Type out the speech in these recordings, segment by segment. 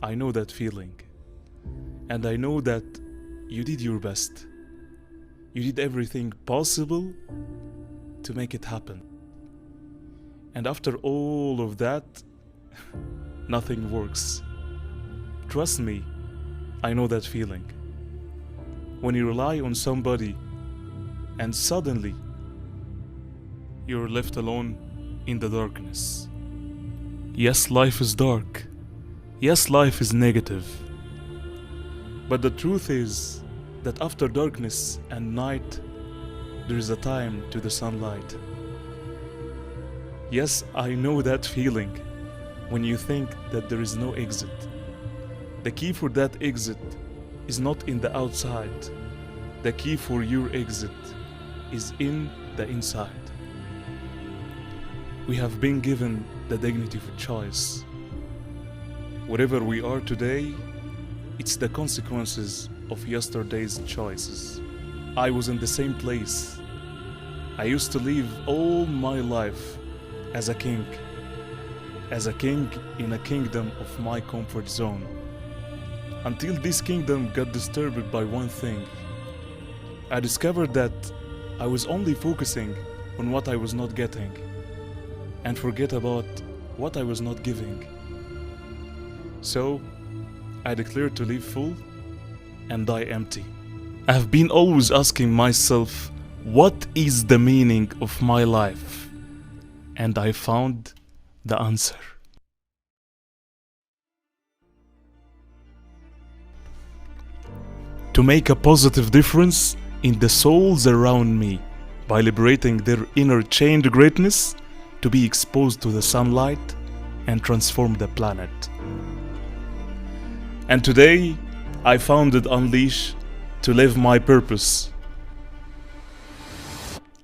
I know that feeling. And I know that you did your best. You did everything possible to make it happen. And after all of that, nothing works. Trust me, I know that feeling. When you rely on somebody and suddenly you're left alone in the darkness. Yes, life is dark. Yes, life is negative. But the truth is that after darkness and night, there is a time to the sunlight. Yes, I know that feeling when you think that there is no exit. The key for that exit is not in the outside. The key for your exit is in the inside. We have been given the dignity of choice. Wherever we are today, it's the consequences of yesterday's choices. I was in the same place. I used to live all my life as a king in a kingdom of my comfort zone. Until this kingdom got disturbed by one thing. I discovered that I was only focusing on what I was not getting and forget about what I was not giving. So, I declared to live full and die empty. I have been always asking myself, what is the meaning of my life? And I found the answer. To make a positive difference in the souls around me by liberating their inner chained greatness to be exposed to the sunlight and transform the planet. And today, I founded Unleash to live my purpose.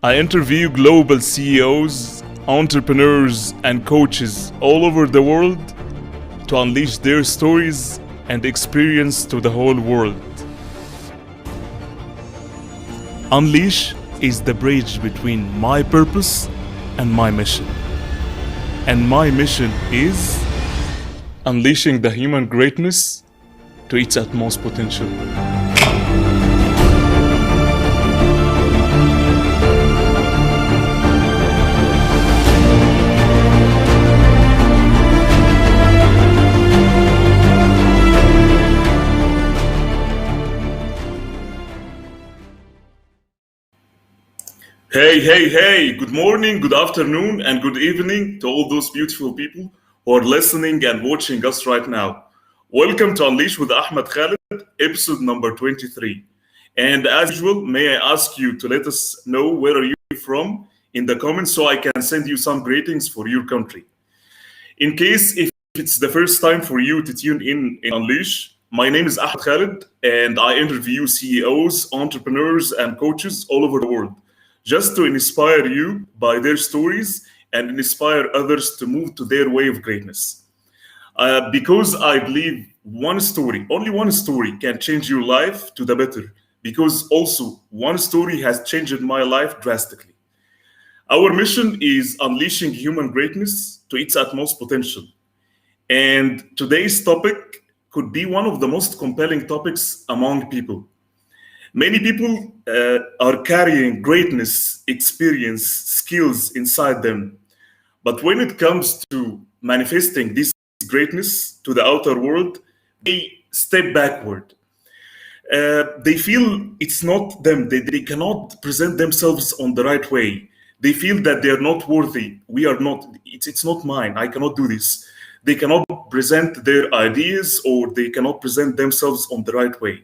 I interview global CEOs, entrepreneurs, and coaches all over the world to unleash their stories and experience to the whole world. Unleash is the bridge between my purpose and my mission. And my mission is unleashing the human greatness to its utmost potential. Hey, hey, hey, good morning, good afternoon, and good evening to all those beautiful people who are listening and watching us right now. Welcome to Unleash with Ahmed Khaled, episode number 23. And as usual, may I ask you to let us know where are you from in the comments so I can send you some greetings for your country. In case if it's the first time for you to tune in Unleash, my name is Ahmed Khaled and I interview CEOs, entrepreneurs, and coaches all over the world just to inspire you by their stories and inspire others to move to their way of greatness. Because I believe one story, only one story can change your life to the better. Because also one story has changed my life drastically. Our mission is unleashing human greatness to its utmost potential. And today's topic could be one of the most compelling topics among people. Many people are carrying greatness, experience, skills inside them. But when it comes to manifesting this greatness to the outer world, they step backward. They feel it's not them. They cannot present themselves on the right way. They feel that they are not worthy. We are not. It's not mine. I cannot do this. They cannot present their ideas or they cannot present themselves on the right way.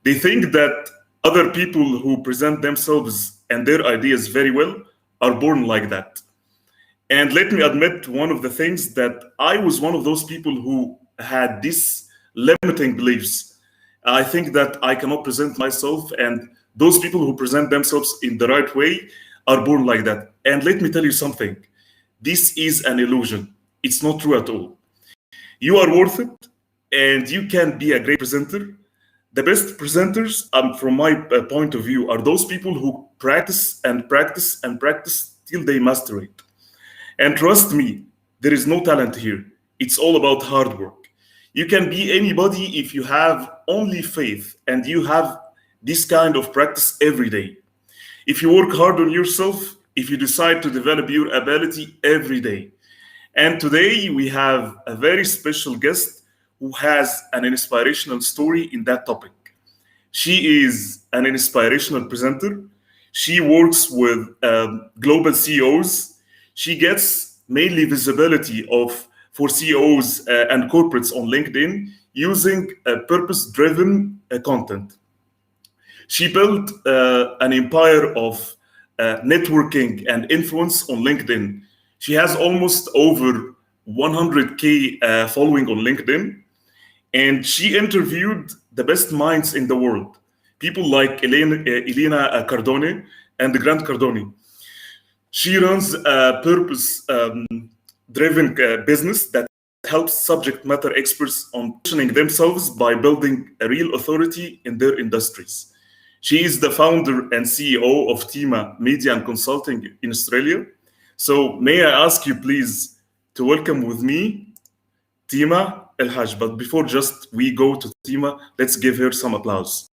They think that other people who present themselves and their ideas very well are born like that. And let me admit one of the things that I was one of those people who had these limiting beliefs. I think that I cannot present myself, and those people who present themselves in the right way are born like that. And let me tell you something. This is an illusion. It's not true at all. You are worth it, and you can be a great presenter. The best presenters, from my point of view, are those people who practice and practice and practice till they master it. And trust me, there is no talent here. It's all about hard work. You can be anybody if you have only faith and you have this kind of practice every day. If you work hard on yourself, if you decide to develop your ability every day. And today we have a very special guest who has an inspirational story in that topic. She is an inspirational presenter. She works with global CEOs. She gets mainly visibility of for CEOs and corporates on LinkedIn using purpose-driven content. She built an empire of networking and influence on LinkedIn. She has almost over 100K following on LinkedIn, and she interviewed the best minds in the world, people like Elena Cardone and Grant Cardone. She runs a purpose-driven business that helps subject matter experts on positioning themselves by building a real authority in their industries. She is the founder and CEO of Tima Media and Consulting in Australia. So may I ask you please to welcome with me Tima El-Haj. But before just we go to Tima, let's give her some applause.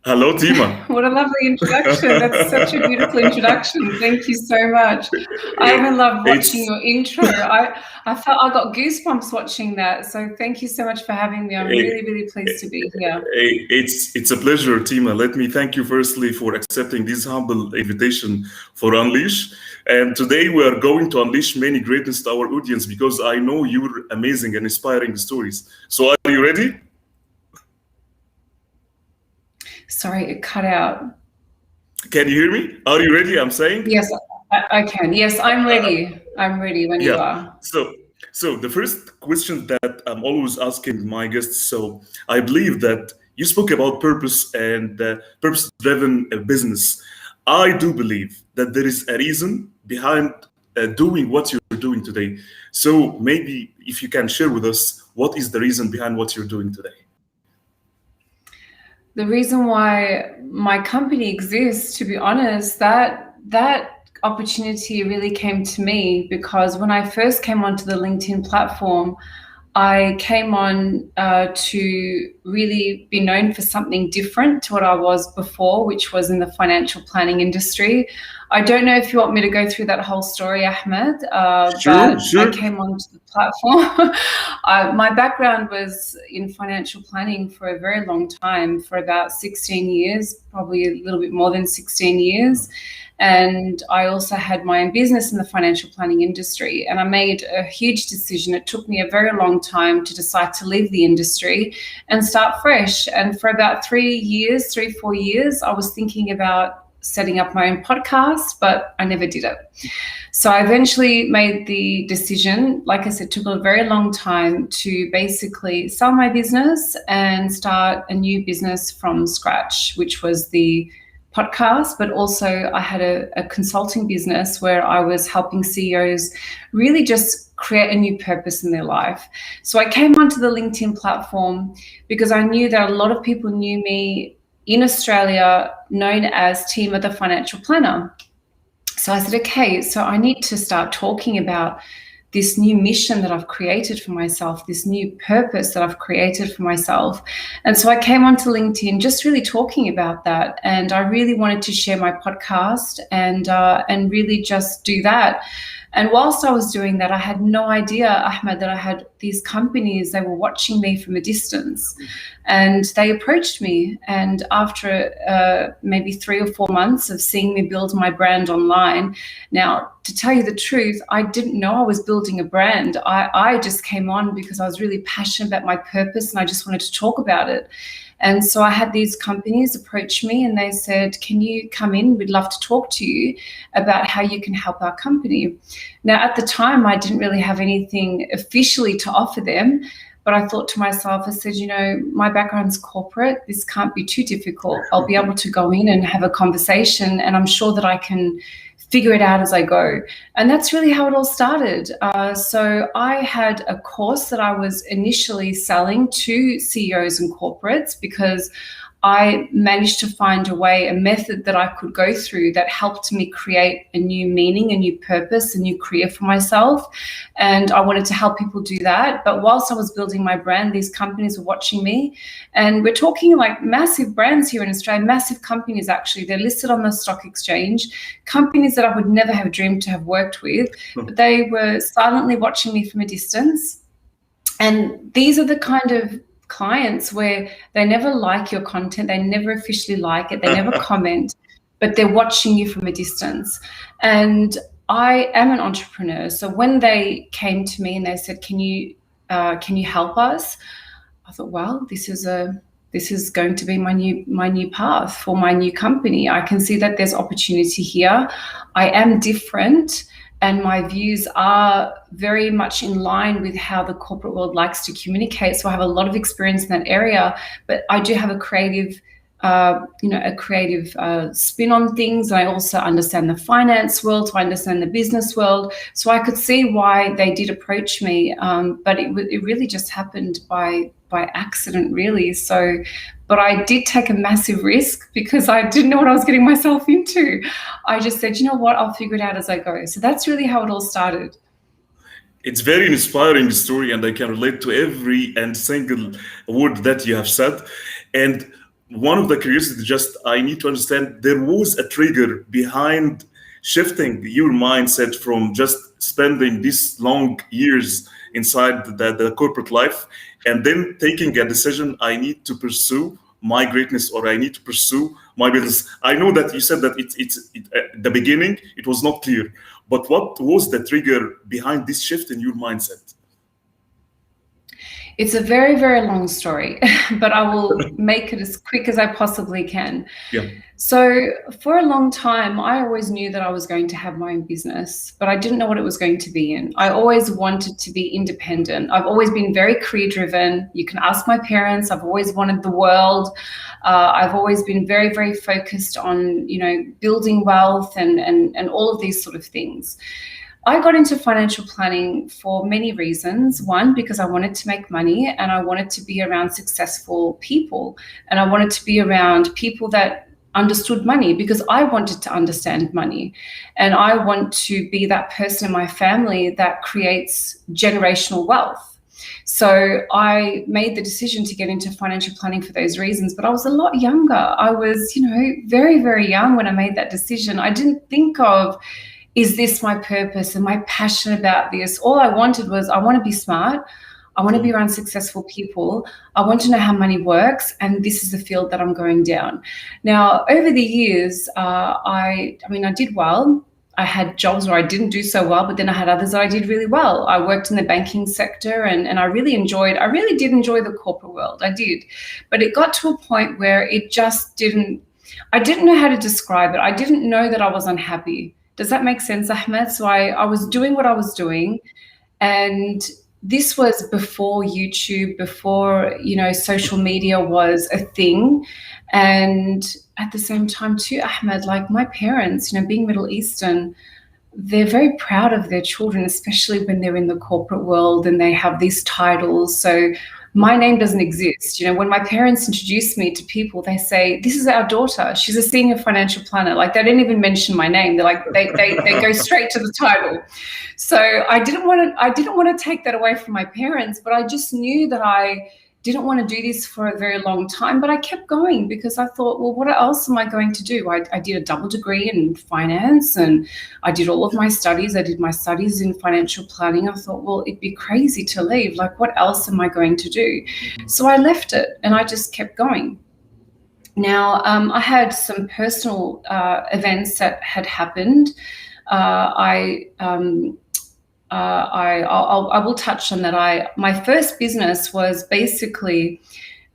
Hello, Tima. What a lovely introduction. That's such a beautiful introduction. Thank you so much. I even love watching your intro. I got goosebumps watching that. So thank you so much for having me. I'm really, really pleased to be here. It's a pleasure, Tima. Let me thank you firstly for accepting this humble invitation for Unleash. And today we are going to unleash many greatness to our audience because I know you're amazing and inspiring stories. So are you ready? Sorry, it cut out. Can you hear me? Are you ready? I'm saying? Yes, I can. Yes, I'm ready. I'm ready when you are. So the first question that I'm always asking my guests, so I believe that you spoke about purpose and purpose-driven business. I do believe that there is a reason behind doing what you're doing today. So maybe if you can share with us, what is the reason behind what you're doing today? The reason why my company exists, to be honest, that opportunity really came to me because when I first came onto the LinkedIn platform, I came on to really be known for something different to what I was before, which was in the financial planning industry. I don't know if you want me to go through that whole story, Ahmed, Sure. I came onto the platform. My background was in financial planning for a very long time, for about 16 years, probably a little bit more than 16 years. And I also had my own business in the financial planning industry. And I made a huge decision. It took me a very long time to decide to leave the industry and start fresh. And for about 4 years, I was thinking about setting up my own podcast, but I never did it. So I eventually made the decision, like I said, it took a very long time to basically sell my business and start a new business from scratch, which was the podcast, but also I had a consulting business where I was helping CEOs really just create a new purpose in their life. So I came onto the LinkedIn platform because I knew that a lot of people knew me in Australia, known as Tima, the financial planner. So I said, okay, so I need to start talking about this new mission that I've created for myself, this new purpose that I've created for myself. And so I came onto LinkedIn just really talking about that. And I really wanted to share my podcast and really just do that. And whilst I was doing that, I had no idea, Ahmed, that I had these companies, they were watching me from a distance. And they approached me. And after maybe 3 or 4 months of seeing me build my brand online, now, to tell you the truth, I didn't know I was building a brand. I just came on because I was really passionate about my purpose and I just wanted to talk about it. And so I had these companies approach me and they said, can you come in? We'd love to talk to you about how you can help our company. Now, at the time, I didn't really have anything officially to offer them, but I thought to myself, I said, you know, my background's corporate. This can't be too difficult. I'll be able to go in and have a conversation and I'm sure that I can figure it out as I go. And that's really how it all started. So I had a course that I was initially selling to CEOs and corporates because I managed to find a method that I could go through that helped me create a new meaning, a new purpose, a new career for myself. And I wanted to help people do that. But whilst I was building my brand, these companies were watching me. And we're talking like massive brands here in Australia, massive companies actually. They're listed on the stock exchange, companies that I would never have dreamed to have worked with. But they were silently watching me from a distance. And these are the kind of clients where they never like your content, they never officially like it, they never comment, but they're watching you from a distance. And I am an entrepreneur, so when they came to me and they said, can you help us? I thought, well, this is going to be my new path for my new company. I can see that there's opportunity here. I am different, and my views are very much in line with how the corporate world likes to communicate. So I have a lot of experience in that area, but I do have a creative spin on things. I also understand the finance world, so I understand the business world. So I could see why they did approach me, but it really just happened by accident, really. So, but I did take a massive risk because I didn't know what I was getting myself into. I just said, you know what, I'll figure it out as I go. So that's really how it all started. It's very inspiring story, and I can relate to every and single word that you have said. And one of the curiosity, just I need to understand, there was a trigger behind shifting your mindset from just spending these long years inside the corporate life and then taking a decision, I need to pursue my greatness, or I need to pursue my business. I know that you said that at the beginning, it was not clear, but what was the trigger behind this shift in your mindset? It's a very, very long story, but I will make it as quick as I possibly can. Yeah. So for a long time, I always knew that I was going to have my own business, but I didn't know what it was going to be in. I always wanted to be independent. I've always been very career driven. You can ask my parents. I've always wanted the world. I've always been very, very focused on, building wealth and all of these sort of things. I got into financial planning for many reasons. One, because I wanted to make money and I wanted to be around successful people, and I wanted to be around people that understood money because I wanted to understand money, and I want to be that person in my family that creates generational wealth. So I made the decision to get into financial planning for those reasons, but I was a lot younger. I was, very, very young when I made that decision. I didn't think of, is this my purpose? Am I passionate about this? All I wanted was, I want to be smart. I want to be around successful people. I want to know how money works, and this is the field that I'm going down. Now, over the years, I did well. I had jobs where I didn't do so well, but then I had others that I did really well. I worked in the banking sector, and I really did enjoy the corporate world. I did. But it got to a point where it just I didn't know how to describe it. I didn't know that I was unhappy. Does that make sense, Ahmed? So I was doing what I was doing, and this was before YouTube, before, social media was a thing. And at the same time too, Ahmed, like my parents, being Middle Eastern, they're very proud of their children, especially when they're in the corporate world and they have these titles. So my name doesn't exist. When my parents introduce me to people, they say, this is our daughter. She's a senior financial planner. Like, they didn't even mention my name. They're like, they go straight to the title. So I didn't want to take that away from my parents, but I just knew that I didn't want to do this for a very long time, but I kept going because I thought, well, what else am I going to do? I did a double degree in finance, and I did all of my studies. I did my studies in financial planning. I thought, well, it'd be crazy to leave. Like, what else am I going to do? So I left it and I just kept going. Now, I had some personal events that had happened. I will touch on that. My first business was basically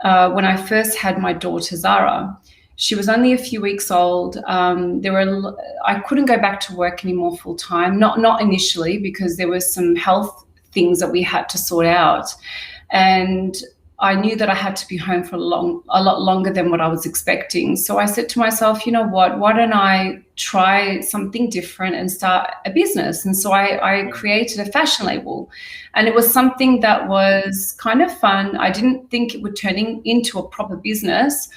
when I first had my daughter Zara. She was only a few weeks old. I couldn't go back to work anymore full time. Not initially, because there were some health things that we had to sort out, and I knew that I had to be home for a lot longer than what I was expecting. So I said to myself, you know what, why don't I try something different and start a business? And so I created a fashion label, and it was something that was kind of fun. I didn't think it would turn into a proper business,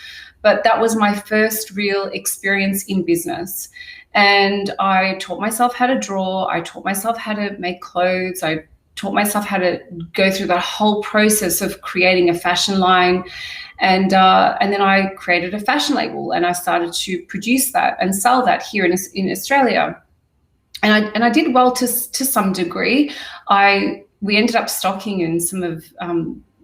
but that was my first real experience in business. And I taught myself how to draw. I taught myself how to make clothes. I taught myself how to go through that whole process of creating a fashion line. And then I created a fashion label, and I started to produce that and sell that here in Australia. And I did well to some degree. We ended up stocking in some of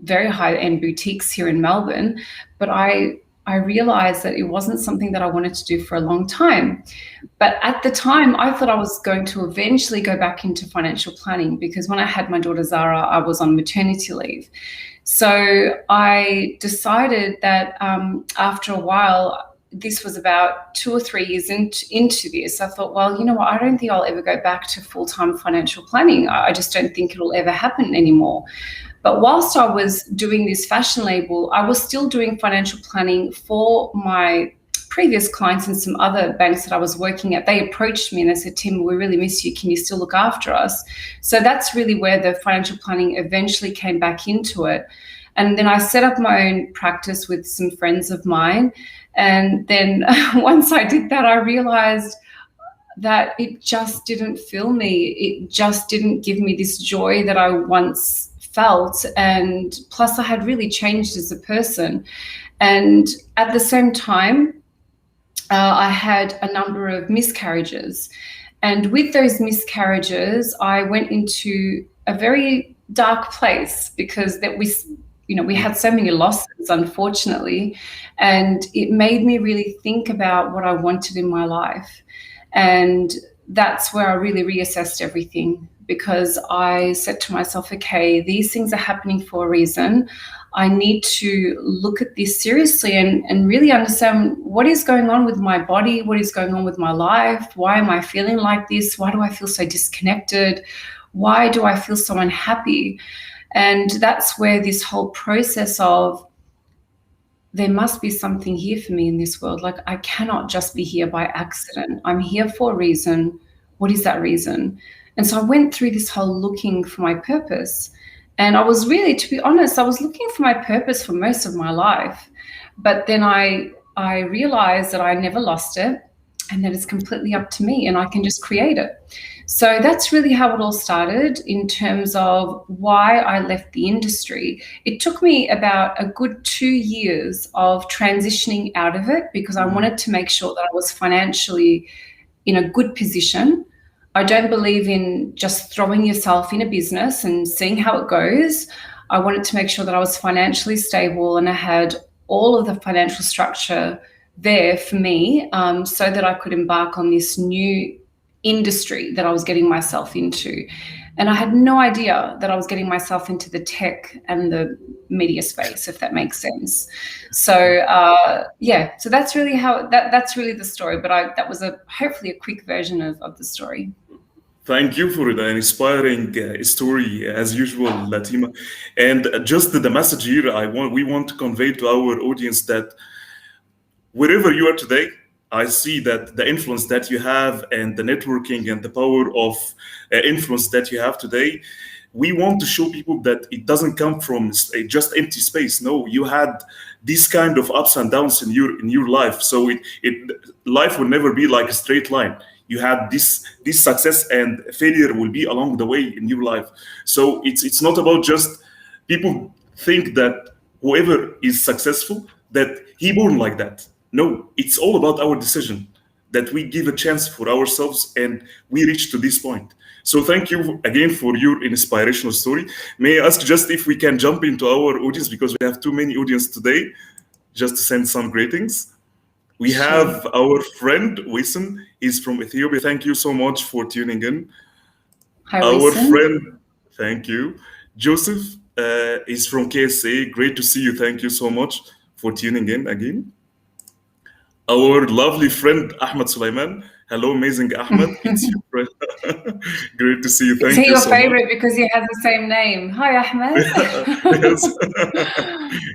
very high-end boutiques here in Melbourne, but I realized that it wasn't something that I wanted to do for a long time. But at the time, I thought I was going to eventually go back into financial planning, because when I had my daughter Zara, I was on maternity leave. So I decided that after a while, this was about 2 or 3 years into this, I thought, well, you know what, I don't think I'll ever go back to full-time financial planning. I just don't think it'll ever happen anymore. But whilst I was doing this fashion label, I was still doing financial planning for my previous clients and some other banks that I was working at. They approached me and they said, Tim, we really miss you. Can you still look after us? So that's really where the financial planning eventually came back into it. And then I set up my own practice with some friends of mine. And then once I did that, I realized that it just didn't fill me. It just didn't give me this joy that I once felt. And plus I had really changed as a person. And at the same time, I had a number of miscarriages. And with those miscarriages, I went into a very dark place, because that we had so many losses, unfortunately, and it made me really think about what I wanted in my life. And that's where I really reassessed everything, because I said to myself, okay, these things are happening for a reason. I need to look at this seriously and really understand what is going on with my body, what is going on with my life, why am I feeling like this, why do I feel so disconnected, why do I feel so unhappy? And that's where this whole process of, there must be something here for me in this world. Like, I cannot just be here by accident. I'm here for a reason. What is that reason? And so I went through this whole looking for my purpose. And I was really, to be honest, I was looking for my purpose for most of my life. But then I realized that I never lost it, and that it's completely up to me and I can just create it. So that's really how it all started in terms of why I left the industry. It took me about a good 2 years of transitioning out of it, because I wanted to make sure that I was financially in a good position. I don't believe in just throwing yourself in a business and seeing how it goes. I wanted to make sure that I was financially stable and I had all of the financial structure there for me, so that I could embark on this new industry that I was getting myself into. And I had no idea that I was getting myself into the tech and the media space, if that makes sense. So so that's really how that's really the story. But that was hopefully a quick version of the story. Thank you for the inspiring story, as usual, Tima. And just the message here, we want to convey to our audience that wherever you are today, I see that the influence that you have and the networking and the power of influence that you have today, we want to show people that it doesn't come from just empty space. No, you had these kind of ups and downs in your life. So life will never be like a straight line. You had this success, and failure will be along the way in your life. So it's not about just people think that whoever is successful, that he born like that. No, it's all about our decision, that we give a chance for ourselves and we reach to this point. So thank you again for your inspirational story. May I ask just if we can jump into our audience, because we have too many audience today, just to send some greetings. We have our friend Wissen. He's from Ethiopia. Thank you so much for tuning in. Hi, our Wissen. friend, thank you. Joseph is from KSA. Great to see you. Thank you so much for tuning in again. Our lovely friend Ahmed Sulaiman. Hello, amazing Ahmed. It's your friend. Great to see you. Thank you so much. Is he your favorite because he has the same name? Hi, Ahmed. Yes.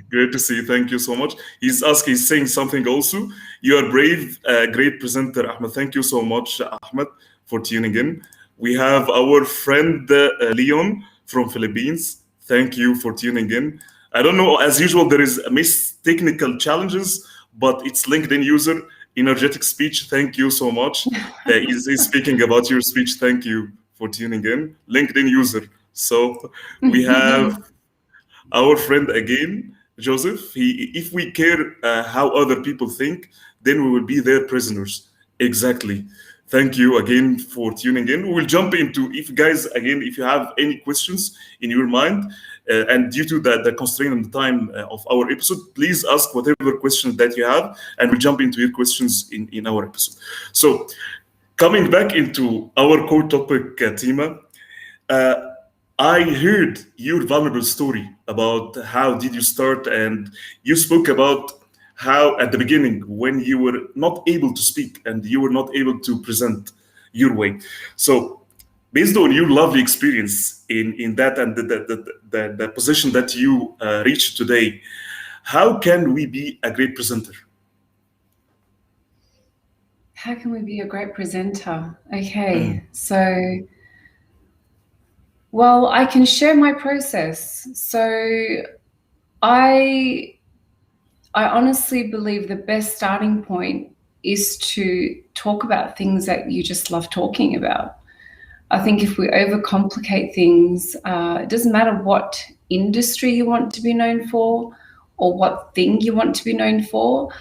Great to see you. Thank you so much. He's saying something also. You are brave, great presenter, Ahmed. Thank you so much, Ahmed, for tuning in. We have our friend Leon from Philippines. Thank you for tuning in. I don't know, as usual, there is technical challenges, but it's LinkedIn user, energetic speech. Thank you so much. He's speaking about your speech. Thank you for tuning in. LinkedIn user. So we have our friend again, Joseph. If we care how other people think, then we will be their prisoners. Exactly. Thank you again for tuning in. We will jump into, if guys, again, if you have any questions in your mind, and due to the constraint and the time of our episode, please ask whatever questions that you have, and we'll jump into your questions in our episode. So, coming back into our core topic, Tima, uh, I heard your vulnerable story about how did you start, and you spoke about how at the beginning when you were not able to speak and you were not able to present your way. So, based on your lovely experience in that and the position that you reached today, how can we be a great presenter? How can we be a great presenter? Okay, so, well, I can share my process. So I honestly believe the best starting point is to talk about things that you just love talking about. I think if we overcomplicate things, it doesn't matter what industry you want to be known for or what thing you want to be known for.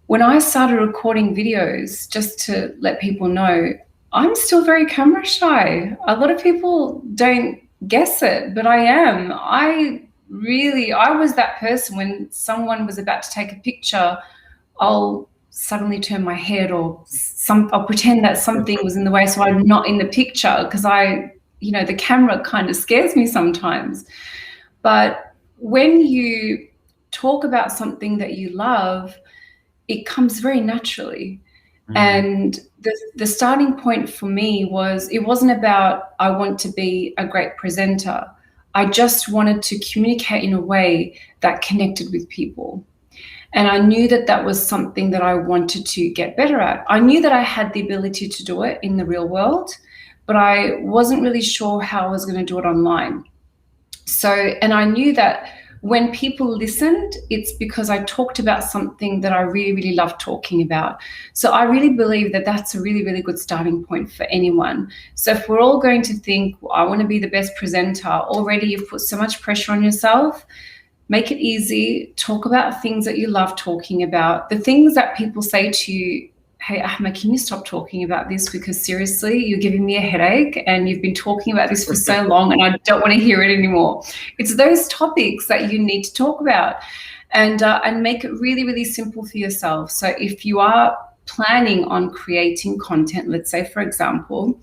When I started recording videos, just to let people know, I'm still very camera shy. A lot of people don't guess it, but I am. I was that person when someone was about to take a picture, I'll suddenly turn my head or I'll pretend that something was in the way so I'm not in the picture because the camera kind of scares me sometimes. But when you talk about something that you love, it comes very naturally. And the starting point for me was, it wasn't about I want to be a great presenter. I just wanted to communicate in a way that connected with people. And I knew that that was something that I wanted to get better at. I knew that I had the ability to do it in the real world, but I wasn't really sure how I was going to do it online. So, and I knew that when people listened, it's because I talked about something that I really, really love talking about. So I really believe that that's a really, really good starting point for anyone. So if we're all going to think, well, I want to be the best presenter, already you've put so much pressure on yourself. Make it easy. Talk about things that you love talking about. The things that people say to you, hey, Ahmed, can you stop talking about this? Because seriously, you're giving me a headache and you've been talking about this for so long and I don't want to hear it anymore. It's those topics that you need to talk about, and make it really, really simple for yourself. So if you are planning on creating content, let's say, for example,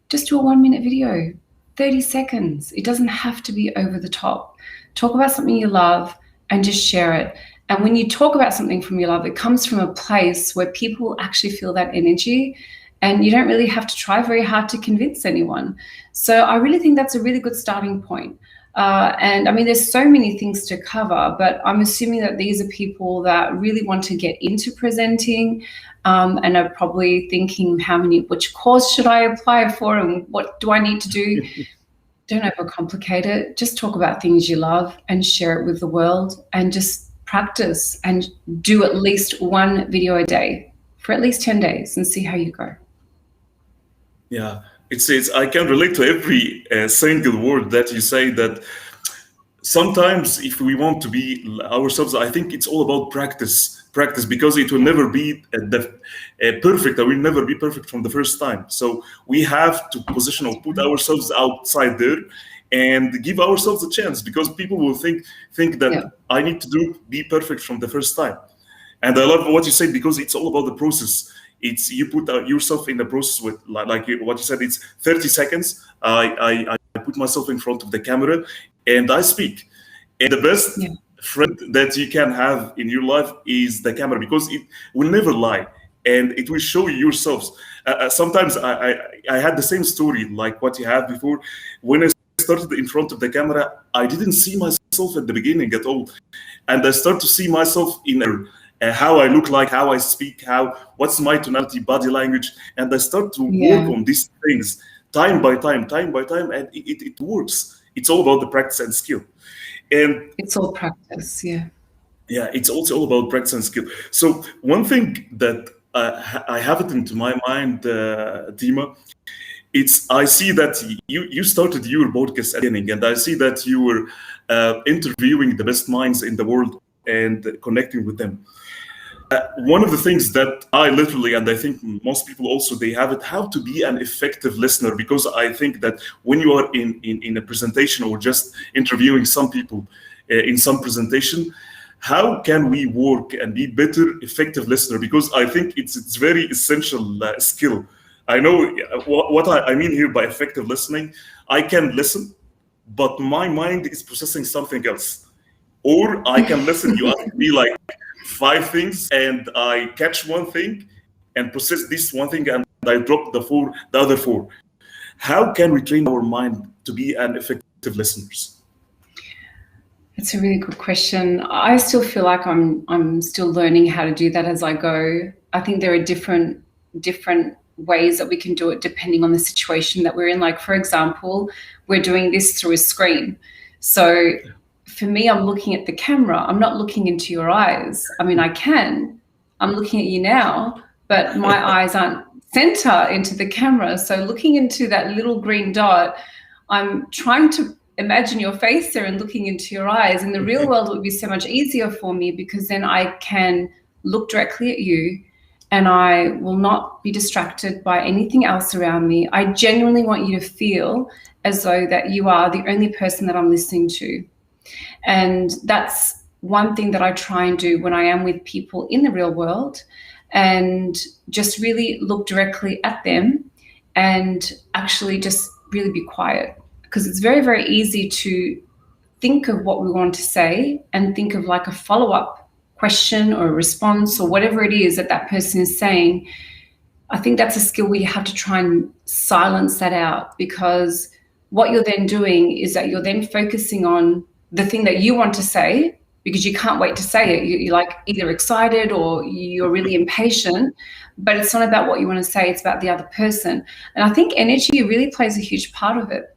just do a 1-minute video, 30 seconds. It doesn't have to be over the top. Talk about something you love and just share it. And when you talk about something from your love, it comes from a place where people actually feel that energy, and you don't really have to try very hard to convince anyone. So I really think that's a really good starting point. And I mean, there's so many things to cover, but I'm assuming that these are people that really want to get into presenting, and are probably thinking, which course should I apply for and what do I need to do? Don't overcomplicate it. Just talk about things you love and share it with the world, and just practice and do at least one video a day for at least 10 days and see how you go. Yeah, it's I can relate to every single word that you say. That sometimes if we want to be ourselves, I think it's all about practice, because it will never be perfect. I will never be perfect from the first time. So we have to position or put ourselves outside there and give ourselves a chance, because people will think that I need to be perfect from the first time. And I love what you said, because it's all about the process. It's you put yourself in the process with like what you said. It's 30 seconds. I put myself in front of the camera and I speak. And the best friend that you can have in your life is the camera, because it will never lie and it will show you yourselves. Sometimes I had the same story like what you had before. When I started in front of the camera, I didn't see myself at the beginning at all, and I start to see myself in how I look like, how I speak, what's my tonality, body language, and I start to work on these things time by time, and it works. It's all about the practice and skill. And it's all practice, yeah. Yeah, it's also all about practice and skill. So one thing that I have it into my mind, Tima, it's I see that you started your podcast at the beginning, and I see that you were interviewing the best minds in the world and connecting with them. One of the things that I literally, and I think most people also, they have it, how to be an effective listener, because I think that when you are in a presentation or just interviewing some people in some presentation, how can we work and be better effective listener? Because I think it's very essential skill. I know what I mean here by effective listening. I can listen, but my mind is processing something else. Or I can listen, you ask me like five things and I catch one thing and process this one thing and I drop the other four. How can we train our mind to be an effective listeners? It's a really good question. I still feel like I'm still learning how to do that as I go. I think there are different ways that we can do it depending on the situation that we're in. Like, for example, we're doing this through a screen. So for me, I'm looking at the camera. I'm not looking into your eyes. I mean, I can. I'm looking at you now, but my eyes aren't center into the camera. So looking into that little green dot, I'm trying to imagine your face there and looking into your eyes. In the real world, it would be so much easier for me because then I can look directly at you and I will not be distracted by anything else around me. I genuinely want you to feel as though that you are the only person that I'm listening to. And that's one thing that I try and do when I am with people in the real world, and just really look directly at them and actually just really be quiet. Because it's very, very easy to think of what we want to say and think of like a follow-up question or a response or whatever it is that that person is saying. I think that's a skill where you have to try and silence that out, because what you're then doing is that you're then focusing on the thing that you want to say, because you can't wait to say it. You're like either excited or you're really impatient, but it's not about what you want to say, it's about the other person. And I think energy really plays a huge part of it.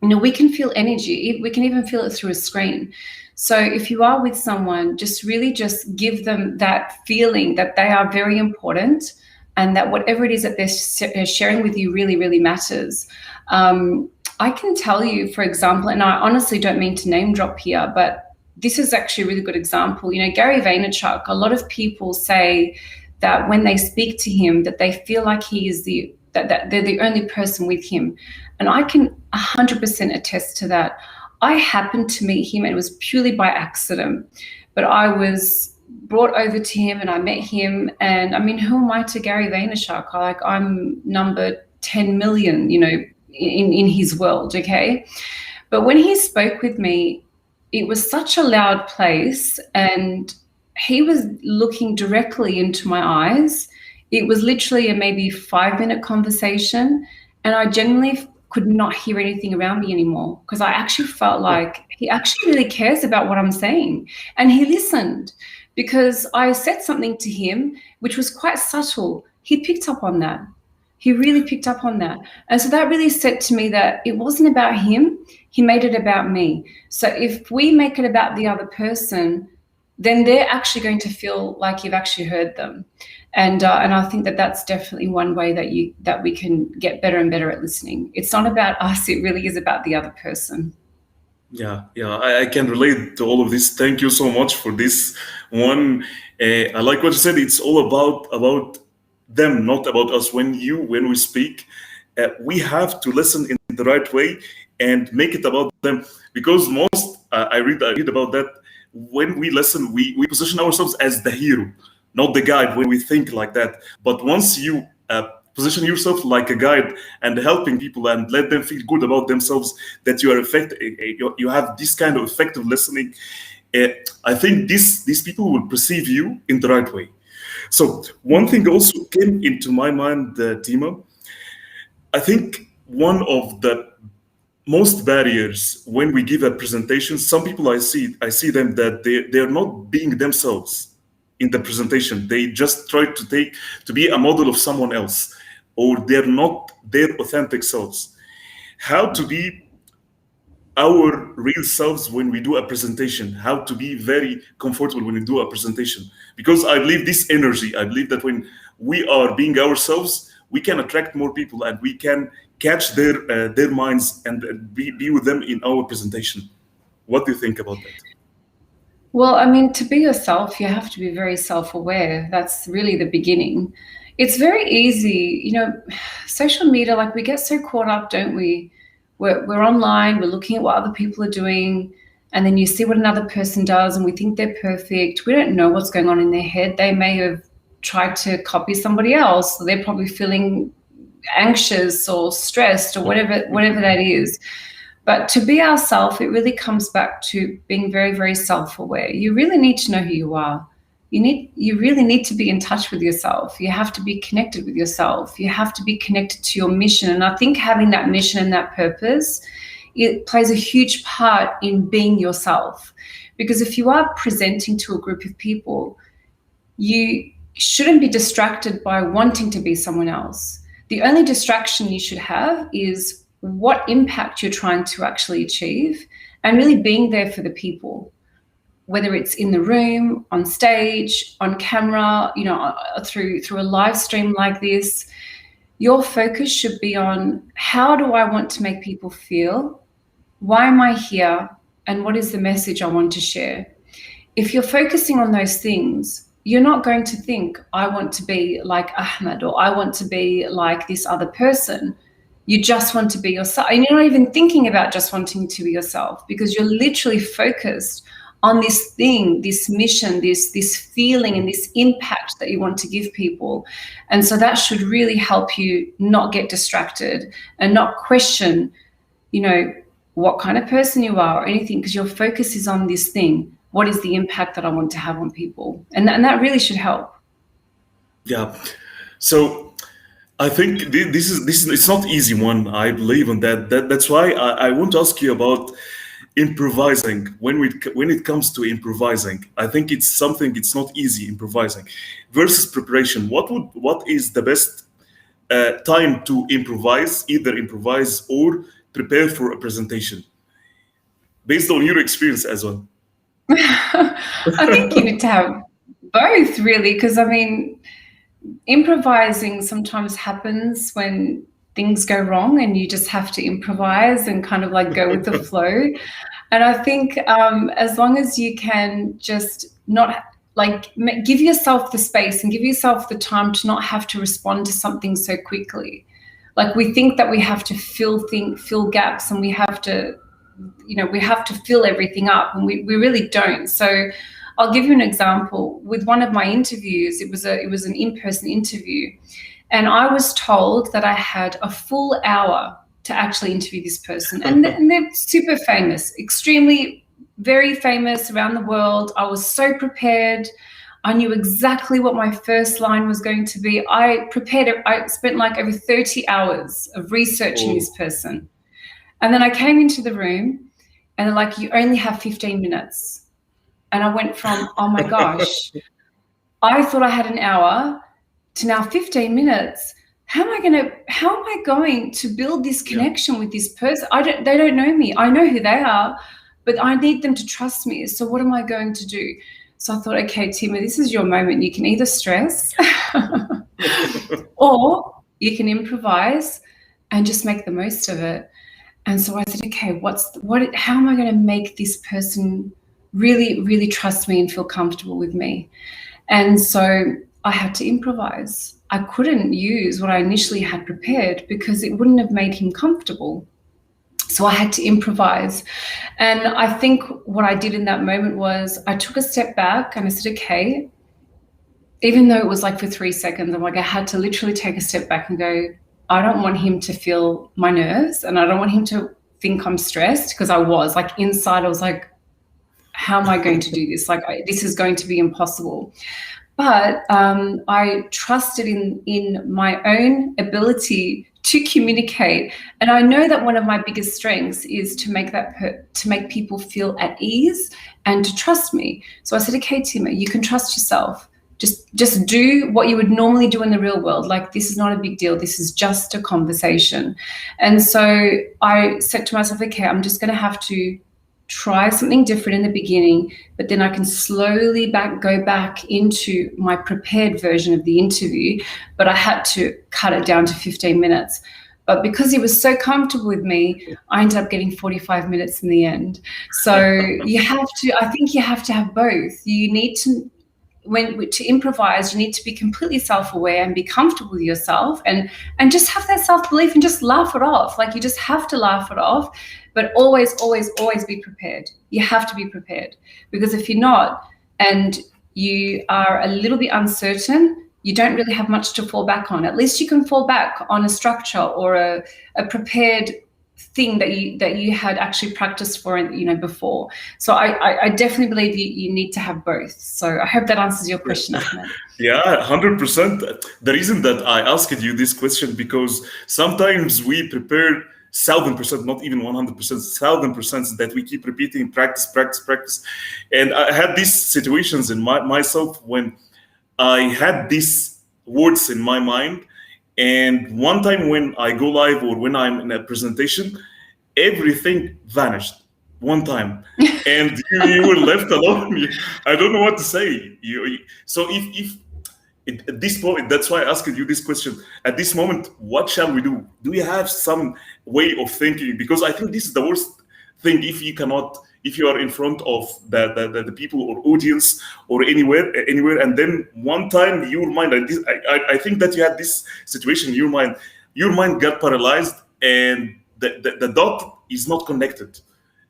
You know, we can feel energy, we can even feel it through a screen. So if you are with someone, just really just give them that feeling that they are very important and that whatever it is that they're sharing with you really, really matters. I can tell you, for example, and I honestly don't mean to name drop here, but this is actually a really good example. You know, Gary Vaynerchuk, a lot of people say that when they speak to him, that they feel like he is that they're the only person with him. And I can 100% attest to that. I happened to meet him, and it was purely by accident, but I was brought over to him and I met him. And I mean, who am I to Gary Vaynerchuk? I'm number 10 million, you know, in his world, okay? But when he spoke with me, it was such a loud place and he was looking directly into my eyes. It was literally a maybe 5-minute conversation, and I genuinely could not hear anything around me anymore, because I actually felt like he actually really cares about what I'm saying. And he listened, because I said something to him which was quite subtle. He picked up on that. He really picked up on that. And so that really said to me that it wasn't about him, he made it about me. So if we make it about the other person, then they're actually going to feel like you've actually heard them. And I think that that's definitely one way that we can get better and better at listening. It's not about us, it really is about the other person. Yeah, I can relate to all of this. Thank you so much for this one. I like what you said. It's all about them, not about us. When we speak, we have to listen in the right way and make it about them. Because most I read about that. When we listen, we position ourselves as the hero, not the guide. When we think like that, but once you position yourself like a guide and helping people and let them feel good about themselves, that you are effective, you have this kind of effective listening. I think these people will perceive you in the right way. So one thing also came into my mind, Tima. I think one of the most barriers when we give a presentation, some people I see them that they're not being themselves in the presentation. They just try to be a model of someone else, or they're not their authentic selves. How to be our real selves when we do a presentation, how to be very comfortable when we do a presentation. Because I believe this energy, I believe that when we are being ourselves, we can attract more people and we can catch their minds and be with them in our presentation. What do you think about that? Well, I mean, to be yourself, you have to be very self-aware. That's really the beginning. It's very easy, social media, like we get so caught up, don't we? We're online, we're looking at what other people are doing, and then you see what another person does and we think they're perfect. We don't know what's going on in their head. They may have tried to copy somebody else. So they're probably feeling anxious or stressed or whatever that is. But to be ourselves, it really comes back to being very, very self-aware. You really need to know who you are. You really need to be in touch with yourself. You have to be connected with yourself. You have to be connected to your mission. And I think having that mission and that purpose, it plays a huge part in being yourself. Because if you are presenting to a group of people, you shouldn't be distracted by wanting to be someone else. The only distraction you should have is what impact you're trying to actually achieve and really being there for the people, whether it's in the room, on stage, on camera, through a live stream like this. Your focus should be on how do I want to make people feel? Why am I here? And what is the message I want to share? If you're focusing on those things, you're not going to think, I want to be like Ahmed or I want to be like this other person. You just want to be yourself. And you're not even thinking about just wanting to be yourself because you're literally focused on this thing, this mission, this feeling and this impact that you want to give people. And so that should really help you not get distracted and not question, what kind of person you are or anything, because your focus is on this thing. What is the impact that I want to have on people? And that really should help. Yeah. So I think this is it's not easy one. I believe in that. That's why I want to ask you about improvising. When it comes to improvising, I think it's not easy improvising versus preparation. What is the best time to improvise, either improvise or prepare for a presentation, based on your experience as well? I think you need to have both, really, because improvising sometimes happens when things go wrong and you just have to improvise and kind of like go with the flow. And I think as long as you can just not give yourself the space and give yourself the time to not have to respond to something so quickly. Like we think that we have to fill gaps and we have to fill everything up, and we really don't. So I'll give you an example. With one of my interviews, it was an in-person interview, and I was told that I had a full hour to actually interview this person. And they're super famous, extremely, very famous around the world. I was so prepared. I knew exactly what my first line was going to be. I spent like over 30 hours of researching this person. And then I came into the room and they're like, you only have 15 minutes. And I went from, oh my gosh, I thought I had an hour to now 15 minutes. How am I going to build this connection with this person? They don't know me. I know who they are, but I need them to trust me. So what am I going to do? So I thought, okay, Tima, this is your moment. You can either stress or you can improvise and just make the most of it. And so I said, okay, how am I going to make this person really, really trust me and feel comfortable with me? And so I had to improvise. I couldn't use what I initially had prepared because it wouldn't have made him comfortable. So I had to improvise. And I think what I did in that moment was I took a step back and I said, okay, even though it was like for 3 seconds, I had to literally take a step back and go, I don't want him to feel my nerves and I don't want him to think I'm stressed, because I was like inside, I was like, how am I going to do this? This is going to be impossible. But I trusted in my own ability to communicate. And I know that one of my biggest strengths is to make people feel at ease and to trust me. So I said, okay, Tima, you can trust yourself. Just do what you would normally do in the real world. Like, this is not a big deal. This is just a conversation. And so I said to myself, okay, I'm just going to have to try something different in the beginning, but then I can slowly go back into my prepared version of the interview. But I had to cut it down to 15 minutes. But because he was so comfortable with me, I ended up getting 45 minutes in the end. So I think you have to have both. You need to, to improvise, you need to be completely self-aware and be comfortable with yourself, and just have that self-belief and just laugh it off. Like, you just have to laugh it off, but always, always, always be prepared. You have to be prepared, because if you're not and you are a little bit uncertain, you don't really have much to fall back on. At least you can fall back on a structure or a prepared thing that you had actually practiced for, before. So I definitely believe you need to have both. So I hope that answers your question, Ahmed. Yeah, 100%. The reason that I asked you this question, because sometimes we prepare 1,000%, not even 100%, 1,000% that we keep repeating, practice, practice, practice. And I had these situations in myself when I had these words in my mind. And one time when I go live or when I'm in a presentation, everything vanished one time, and you were left alone. I don't know what to say. So if at this point, that's why I asked you this question. At this moment, what shall we do? Do you have some way of thinking? Because I think this is the worst thing if you are in front of the people or audience or anywhere, and then one time your mind, I think that you had this situation, your mind got paralyzed, and the dot is not connected.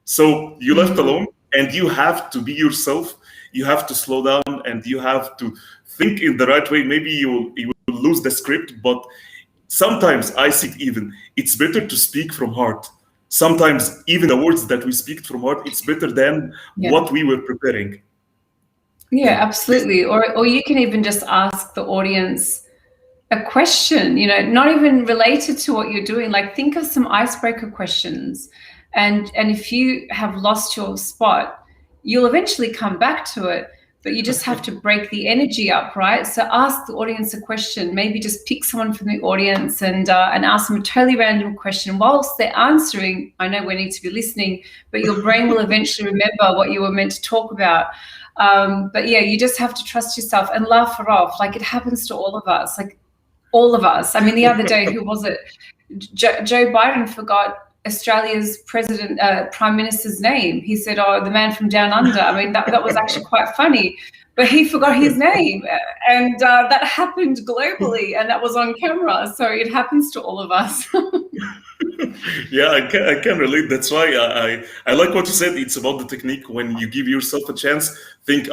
So you left alone, and you have to be yourself. You have to slow down, and you have to think in the right way. Maybe you will lose the script, but sometimes I think even it's better to speak from heart. Sometimes even the words that we speak from heart, it's better than what we were preparing. Yeah, absolutely. Or you can even just ask the audience a question, not even related to what you're doing. Like, think of some icebreaker questions. And if you have lost your spot, you'll eventually come back to it, but you just have to break the energy up, right? So ask the audience a question. Maybe just pick someone from the audience and ask them a totally random question. Whilst they're answering, I know we need to be listening, but your brain will eventually remember what you were meant to talk about. But yeah, you just have to trust yourself and laugh it off. Like, it happens to all of us, like all of us. I mean, the other day, who was it? Joe Biden forgot Australia's prime minister's name. He said, "Oh, the man from down under." I mean, that was actually quite funny, but he forgot his name, and that happened globally, and that was on camera. So it happens to all of us. Yeah, I can relate. That's why I like what you said. It's about the technique. When you give yourself a chance,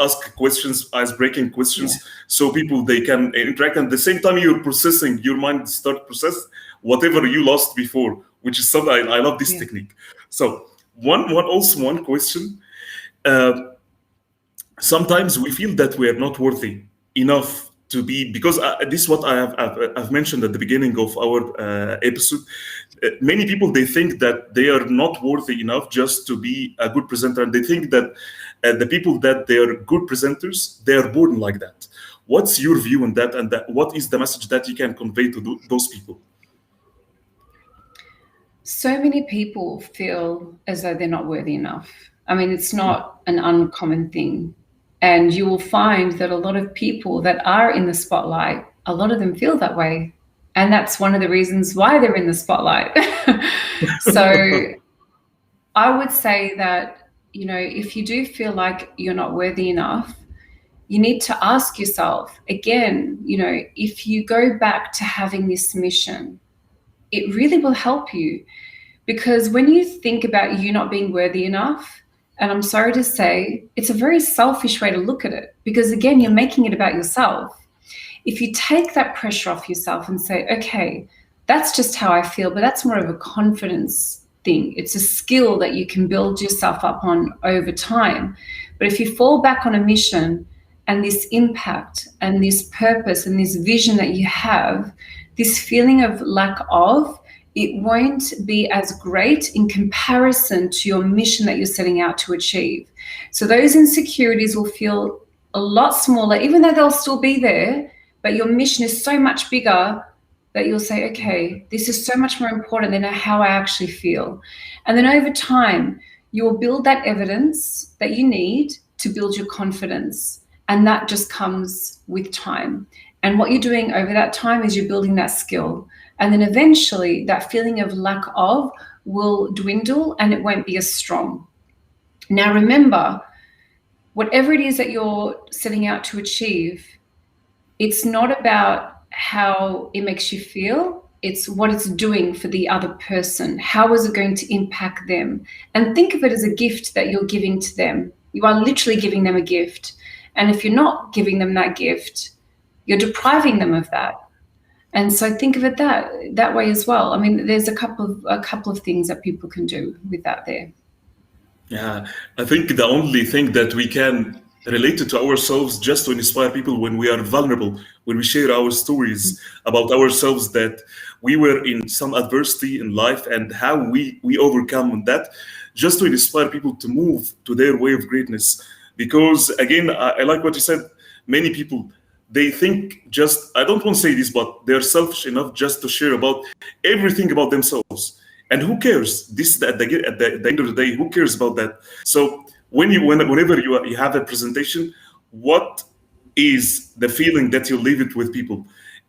ask questions, ice-breaking questions, so people, they can interact. And at the same time, you're processing, your mind start process whatever you lost before, which is something I love this technique. So one question. Sometimes we feel that we are not worthy enough to be, because this is what I've mentioned at the beginning of our episode. Many people, they think that they are not worthy enough just to be a good presenter, and they think that the people that they are good presenters, they are born like that. What's your view on that, and what is the message that you can convey to those people? So many people feel as though they're not worthy enough. I mean, it's not an uncommon thing. And you will find that a lot of people that are in the spotlight, a lot of them feel that way. And that's one of the reasons why they're in the spotlight. So I would say that, if you do feel like you're not worthy enough, you need to ask yourself again, if you go back to having this mission, it really will help you. Because when you think about you not being worthy enough, and I'm sorry to say, it's a very selfish way to look at it, because again, you're making it about yourself. If you take that pressure off yourself and say, okay, that's just how I feel, but that's more of a confidence thing. It's a skill that you can build yourself up on over time. But if you fall back on a mission and this impact and this purpose and this vision that you have, this feeling of lack of, it won't be as great in comparison to your mission that you're setting out to achieve. So those insecurities will feel a lot smaller, even though they'll still be there, but your mission is so much bigger that you'll say, okay, this is so much more important than how I actually feel. And then over time, you will build that evidence that you need to build your confidence. And that just comes with time. And what you're doing over that time is you're building that skill. And then eventually that feeling of lack of will dwindle and it won't be as strong. Now, remember, whatever it is that you're setting out to achieve, it's not about how it makes you feel, it's what it's doing for the other person. How is it going to impact them? And think of it as a gift that you're giving to them. You are literally giving them a gift. And if you're not giving them that gift, you're depriving them of that. And so think of it that way as well. I mean, there's a couple of things that people can do with that there. Yeah, I think the only thing that we can relate it to ourselves just to inspire people when we are vulnerable, when we share our stories about ourselves, that we were in some adversity in life and how we overcome that, just to inspire people to move to their way of greatness. Because again, I like what you said, many people, they think just, I don't want to say this, but they're selfish enough just to share about everything about themselves. And who cares? This at the end of the day, who cares about that? So whenever you have a presentation, what is the feeling that you leave it with people,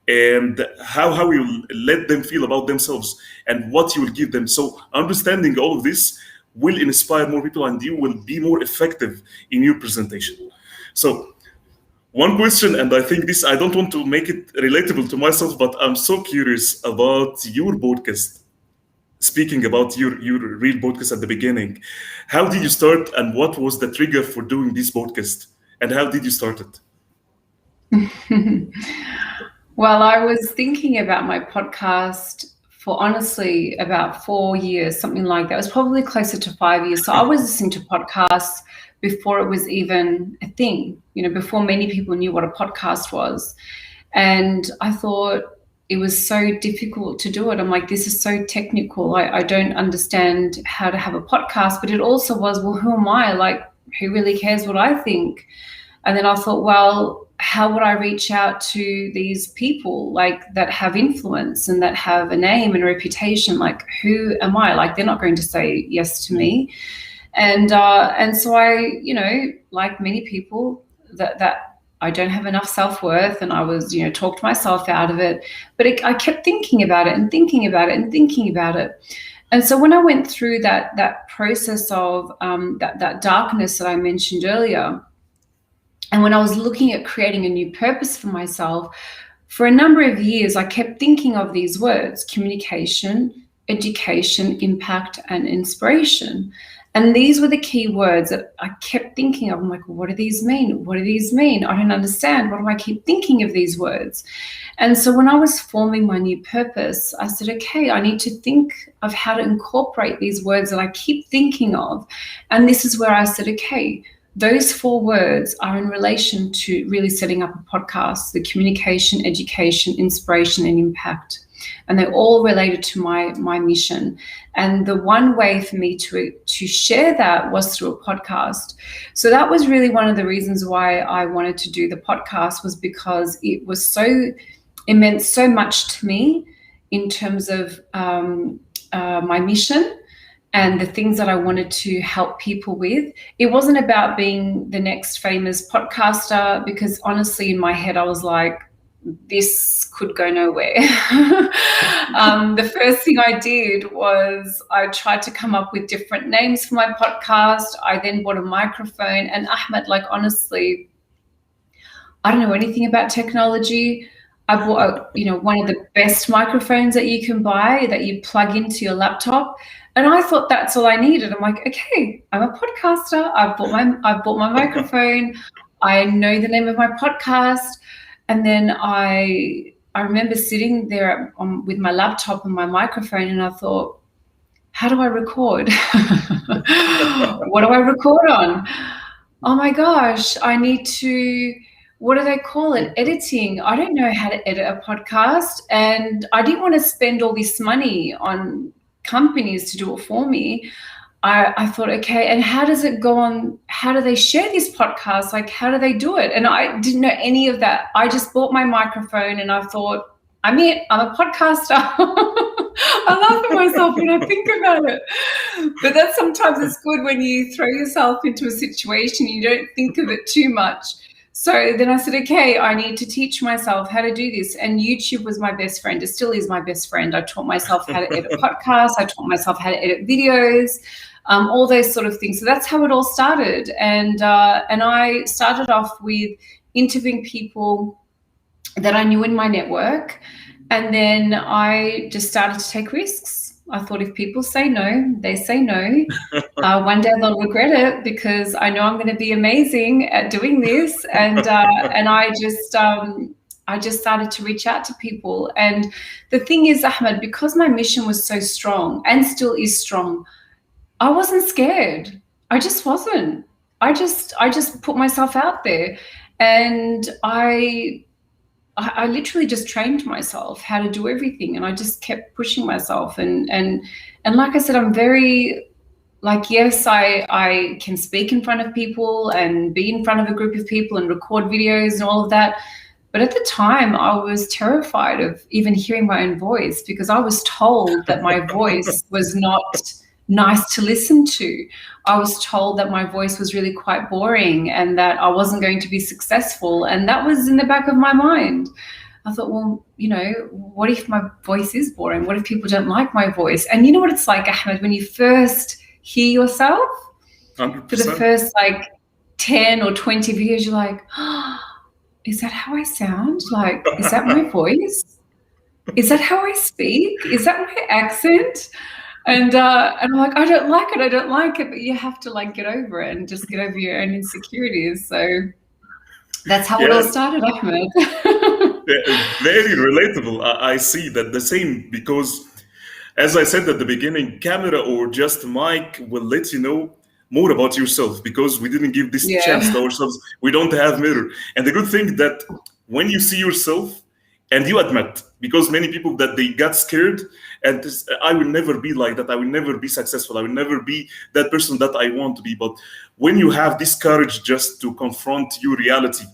and how you let them feel about themselves, and what you will give them? So understanding all of this will inspire more people, and you will be more effective in your presentation. So one question, and I think this, I don't want to make it relatable to myself, but I'm so curious about your podcast. Speaking about your real podcast at the beginning, how did you start, and what was the trigger for doing this podcast, and how did you start it? Well, I was thinking about my podcast for honestly about 4 years, something like that. It was probably closer to 5 years. So I was listening to podcasts before it was even a thing, before many people knew what a podcast was. And I thought it was so difficult to do it. I'm like, this is so technical. I don't understand how to have a podcast. But it also was, well, who am I? Like, who really cares what I think? And then I thought, well, how would I reach out to these people like that have influence and that have a name and a reputation? Like, who am I? Like, they're not going to say yes to me. And so I, like many people, that I don't have enough self-worth, and I was, talked myself out of it. But I kept thinking about it and thinking about it and thinking about it. And so when I went through that process of that darkness that I mentioned earlier, and when I was looking at creating a new purpose for myself, for a number of years, I kept thinking of these words: communication, education, impact, and inspiration. And these were the key words that I kept thinking of. I'm like, what do these mean? What do these mean? I don't understand. Why do I keep thinking of these words? And so when I was forming my new purpose, I said, okay, I need to think of how to incorporate these words that I keep thinking of. And this is where I said, okay, those 4 words are in relation to really setting up a podcast: the communication, education, inspiration, and impact. And they're all related to my mission. And the one way for me to share that was through a podcast. So that was really one of the reasons why I wanted to do the podcast, was because it meant so much to me in terms of my mission and the things that I wanted to help people with. It wasn't about being the next famous podcaster, because honestly, in my head, I was like, this could go nowhere. The first thing I did was I tried to come up with different names for my podcast. I then bought a microphone, and Ahmed, like, honestly, I don't know anything about technology. I bought, one of the best microphones that you can buy, that you plug into your laptop. And I thought that's all I needed. I'm like, okay, I'm a podcaster. I bought my microphone. I know the name of my podcast. And then I remember sitting there with my laptop and my microphone, and I thought, how do I record? What do I record on? Oh my gosh, I need to, what do they call it? Editing. I don't know how to edit a podcast. And I didn't want to spend all this money on companies to do it for me. I thought, okay, and how does it go on? How do they share this podcast? Like, how do they do it? And I didn't know any of that. I just bought my microphone and I thought, I'm it. I'm a podcaster. I laugh at myself when I think about it. But that's sometimes it's good when you throw yourself into a situation, you don't think of it too much. So then I said, okay, I need to teach myself how to do this. And YouTube was my best friend. It still is my best friend. I taught myself how to edit podcasts. I taught myself how to edit videos. All those sort of things. So that's how it all started. And I started off with interviewing people that I knew in my network. And then I just started to take risks. I thought if people say no, they say no. One day they'll regret it because I know I'm going to be amazing at doing this. And I just started to reach out to people. And the thing is, Ahmed, because my mission was so strong and still is strong, I wasn't scared. I just wasn't. I just put myself out there, and I literally just trained myself how to do everything, and I just kept pushing myself. And like I said, I'm very like, yes, I can speak in front of people and be in front of a group of people and record videos and all of that. But at the time, I was terrified of even hearing my own voice because I was told that my voice was not nice to listen to. I was told that my voice was really quite boring and that I wasn't going to be successful. And that was in the back of my mind. I thought, well, you know, what if my voice is boring? What if people don't like my voice? And you know what it's like, Ahmed, when you first hear yourself 100%. for the first like 10 or 20 videos, you're like, oh, is that how I sound? Like, is that my voice? Is that how I speak? Is that my accent? And I'm like, I don't like it, but you have to like get over it and just get over your own insecurities. So that's how it all started, Ahmed. Very relatable. I see that the same because, as I said at the beginning, camera or just mic will let you know more about yourself because we didn't give this chance to ourselves. We don't have mirror. And the good thing that when you see yourself and you admit, because many people that they got scared and this, I will never be like that. I will never be successful. I will never be that person that I want to be. But when you have this courage just to confront your reality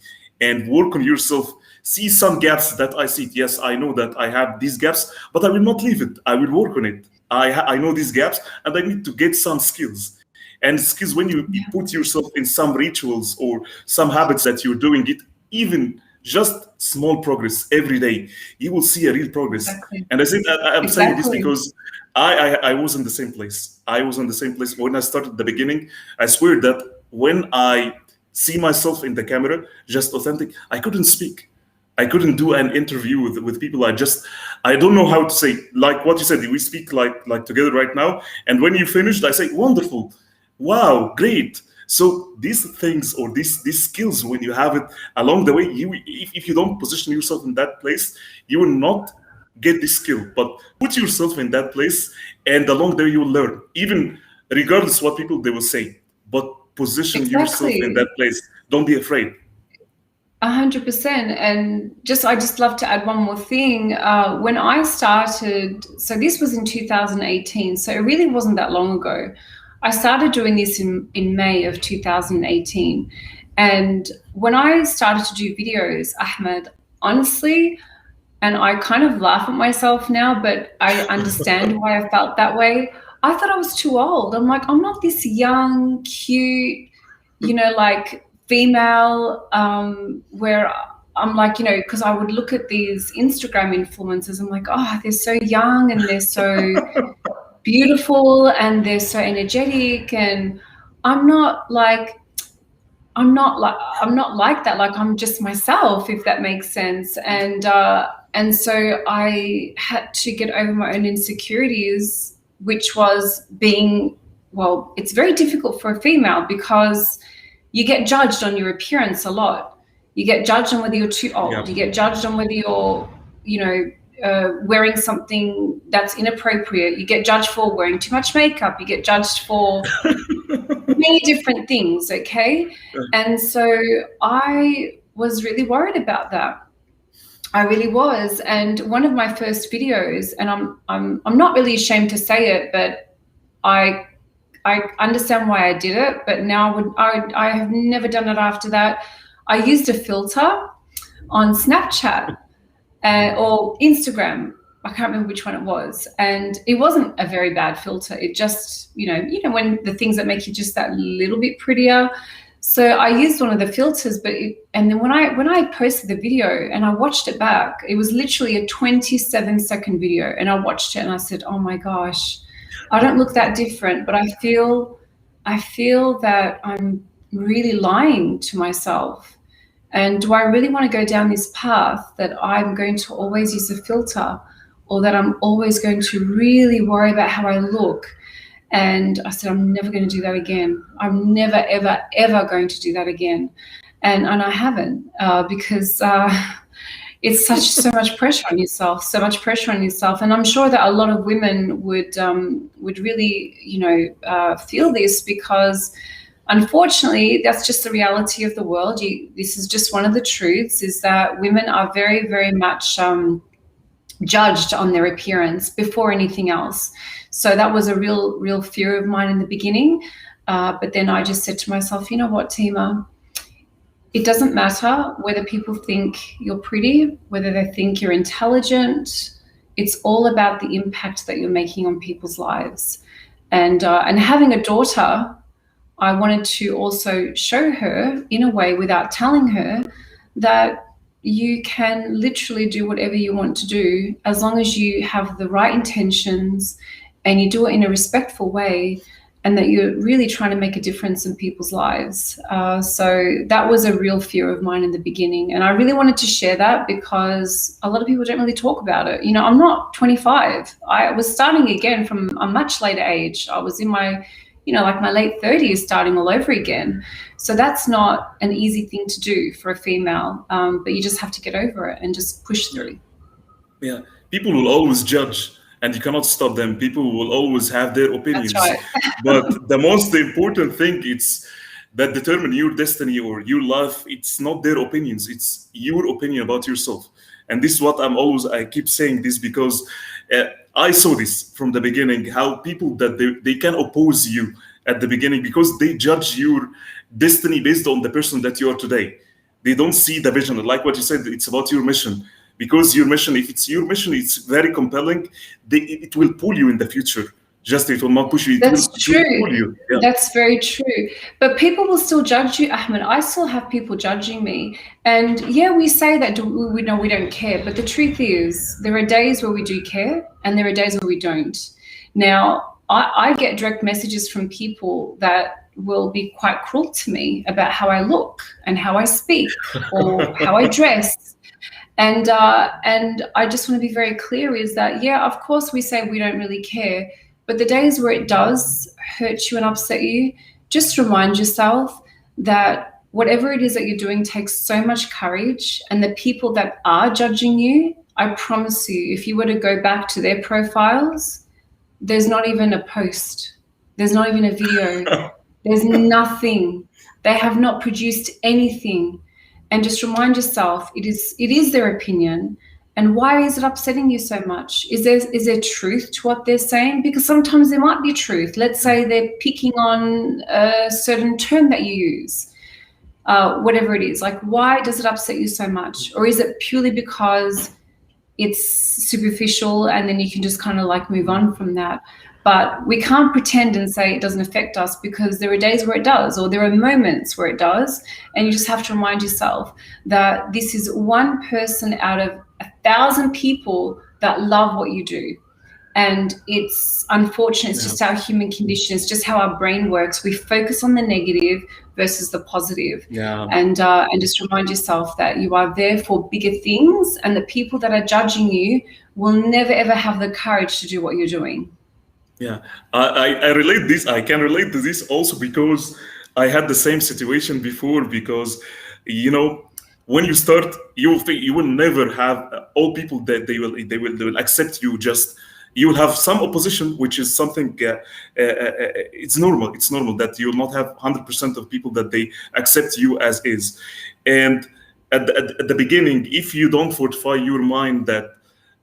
and work on yourself, see some gaps that I see. Yes, I know that I have these gaps, but I will not leave it. I will work on it. I know these gaps and I need to get some skills. And skills, when you put yourself in some rituals or some habits that you're doing it, even just small progress every day, you will see a real progress. Exactly. And I think I'm saying this because I was in the same place. I was in the same place when I started at the beginning. I swear that when I see myself in the camera, just authentic, I couldn't speak. I couldn't do an interview with people. I don't know how to say, like what you said, we speak like together right now. And when you finished, I say, wonderful, wow, great. So these things or these skills, when you have it along the way, if you don't position yourself in that place, you will not get this skill. But put yourself in that place, and along the way you will learn, even regardless what people they will say. But position yourself in that place. Don't be afraid. 100%. And I just love to add one more thing. When I started, so this was in 2018, so it really wasn't that long ago. I started doing this in May of 2018. And when I started to do videos, Ahmed, honestly, and I kind of laugh at myself now, but I understand why I felt that way. I thought I was too old. I'm like, I'm not this young, cute, like female, where I'm like, because I would look at these Instagram influencers. I'm like, oh, they're so young and they're so beautiful and they're so energetic, and I'm not like that. Like, I'm just myself, if that makes sense. And so I had to get over my own insecurities, which was it's very difficult for a female because you get judged on your appearance a lot. You get judged on whether you're too old. Yeah. You get judged on whether you're, wearing something that's inappropriate. You get judged for wearing too much makeup. You get judged for many different things, okay? And so I was really worried about that. I really was. And one of my first videos, and I'm not really ashamed to say it, but I I understand why I did it, but now I have never done it after that. I used a filter on Snapchat or Instagram. I can't remember which one it was, and it wasn't a very bad filter. It just, when the things that make you just that little bit prettier. So I used one of the filters, and then when I posted the video and I watched it back, it was literally a 27-second video, and I watched it and I said, "Oh my gosh, I don't look that different," but I feel that I'm really lying to myself. And do I really want to go down this path that I'm going to always use a filter, or that I'm always going to really worry about how I look? And I said, I'm never going to do that again. I'm never, ever, ever going to do that again. And I haven't, because it's so much pressure on yourself, And I'm sure that a lot of women would really, feel this, because unfortunately, that's just the reality of the world. This is just one of the truths, is that women are very, very much judged on their appearance before anything else. So that was a real fear of mine in the beginning. But then I just said to myself, you know what, Tima, it doesn't matter whether people think you're pretty, whether they think you're intelligent. It's all about the impact that you're making on people's lives. And having a daughter, I wanted to also show her, in a way, without telling her, that you can literally do whatever you want to do, as long as you have the right intentions and you do it in a respectful way, and that you're really trying to make a difference in people's lives. So that was a real fear of mine in the beginning. And I really wanted to share that, because a lot of people don't really talk about it. I'm not 25. I was starting again from a much later age. I was in my my late 30s, starting all over again. So that's not an easy thing to do for a female, but you just have to get over it and just push through. Yeah, people will always judge, and you cannot stop them. People will always have their opinions. That's right. But the most important thing, it's that determine your destiny or your life. It's not their opinions, it's your opinion about yourself. And this is what I keep saying this, because I saw this from the beginning, how people that they can oppose you at the beginning, because they judge your destiny based on the person that you are today. They don't see the vision. Like what you said, it's about your mission. Because your mission, if it's your mission, it's very compelling. It will pull you in the future. Just it will not push you. That's true. It will pull you. Yeah. That's very true. But people will still judge you, Ahmed. I still have people judging me. And yeah, we say that we know we don't care. But the truth is, there are days where we do care, and there are days where we don't. Now, I get direct messages from people that will be quite cruel to me about how I look and how I speak or how I dress. And I just want to be very clear, is that, yeah, of course we say we don't really care. But the days where it does hurt you and upset you, just remind yourself that whatever it is that you're doing takes so much courage. And the people that are judging you, I promise you, if you were to go back to their profiles, there's not even a post. There's not even a video. There's nothing. They have not produced anything. And just remind yourself, it is their opinion. And why is it upsetting you so much? Is there truth to what they're saying? Because sometimes there might be truth. Let's say they're picking on a certain term that you use, whatever it is. Like, why does it upset you so much? Or is it purely because it's superficial and then you can just kind of like move on from that? But we can't pretend and say it doesn't affect us, because there are days where it does, or there are moments where it does. And you just have to remind yourself that this is one person out of 1,000 people that love what you do. And it's unfortunate. It's just our human condition. It's just how our brain works. We focus on the negative versus the positive. Yeah. And just remind yourself that you are there for bigger things, and the people that are judging you will never, ever have the courage to do what you're doing. Yeah, I relate this. I can relate to this also, because I had the same situation before. Because, when you start, you will never have all people that they will accept you. Just you will have some opposition, which is something. It's normal. It's normal that you will not have 100% of people that they accept you as is. And at the beginning, if you don't fortify your mind that,